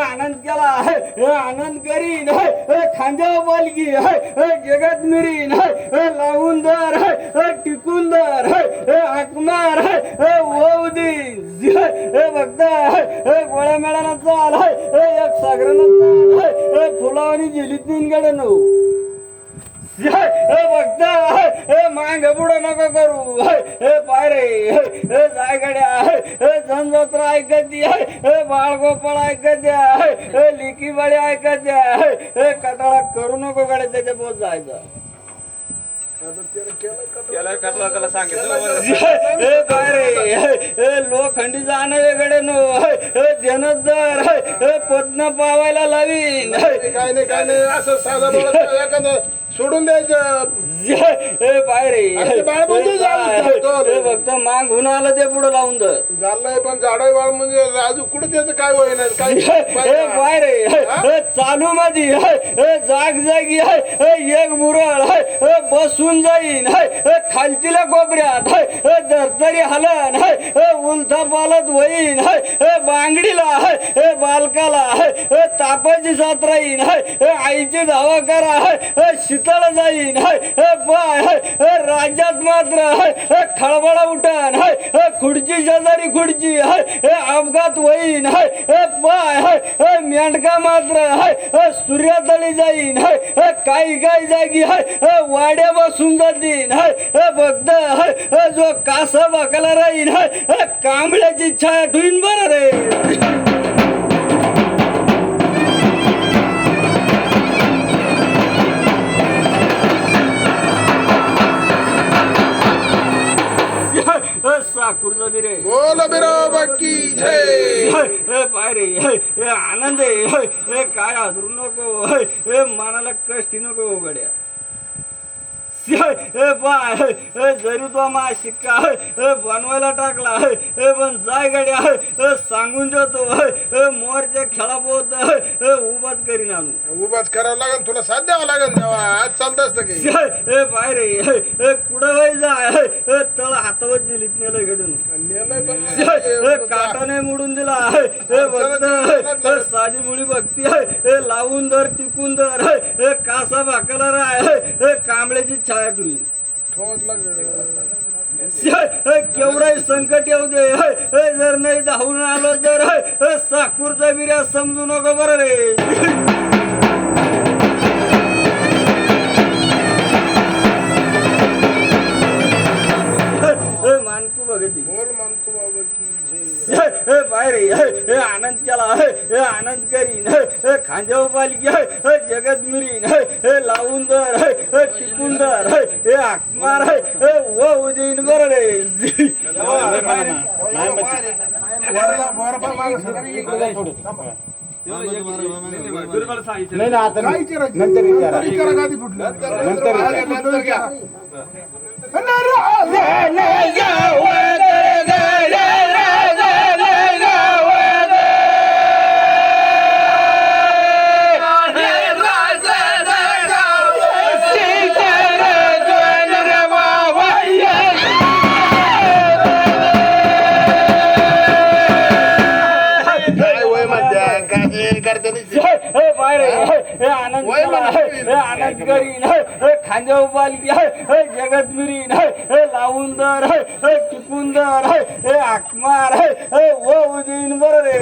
आनंद केला हे आनंद करीन हे खांद्यावर पालखी हे जगत मिरीन हे लावून दर हे टिकून दर हे आकमार हे ओवदीन हे बघता हे गोळ्या मेळाना चाल हे एक सागरानं चाल हे फुलावानी जेलीत निनगडे नऊ हे बघता हे मांग पुढं नको करू हे पायरे हे जायगड्या हे जनजत्रा ऐकत द्या हे बाळगोपाळ ऐकत द्या हे लिकी बाळी ऐकत द्या हे कटाळा करू नको गडे त्याच्या पोत जायचा लोखंडी जाणं वेगळे नो हे जनजर हे पद्म पावायला लावीन काय नाही असं साधा सोडून द्यायचं फक्त मांग होऊन आलं ते पुढे लावून झालंय पण झाडं बाळ म्हणजे राजू कुठे त्याचं काय होईना काय चालू मध्ये जाग जागी एक बुरळ बसून जाईन खालतीला कोपऱ्यात दरतरी हलन उलथा पालत होईन बांगडीला बालकाला तापाची साथ राहीन आईची धावा करा शीतळ जाईन राज्यात मात्र खळबळ उठण खुर्ची शेजारी खुर्ची अपघात होईन पाय मेंढका मात्र सूर्यातळी जाईन काही जागी वाड्या बसून जातीन फक्त जो कासा बकला राहीन कांबळ्याची छाया ठुईन बरं रे बोल बाकी पाय रे हे आनंद आहे हे काय हादरू नको हे मनाला कष्टी नको गड्या पाय जरी तो मा शिक्का बनवायला टाकला पण जाय गड्या सांगून देतो मोरच्या खेळापोत उभाच करीन आणू उभाच करावं लागेल तुला साथ द्यावं लागेल तेव्हा आज चालत असतं की पाय रे कुठं वय जाय तळ हातावर दिलीत नेलं घडून काटाने मोडून दिला फक्त साधी मुळी बघती लावून दर टिकून दर कासा भाकला राय कांबळ्याची छाया ठुई केवढं संकट येऊ दे जर नाही धावून आलो तर साकूरचा बिर्या समजू नको बरं रे मानकू बघती बोल मानतो बाबा की बाहेर हे आनंद केला हे आनंद करीन खांद्यावर पालखी जगत मिरीन हे लावून दर हे टिकून दर हे आकमार व उदीन बरं रे नाही ना आता नंतर आनंद करीन खांद्यावर पालखी जगत मिरीन लावून दर टिकून दर आकमार व उदीन बरं रे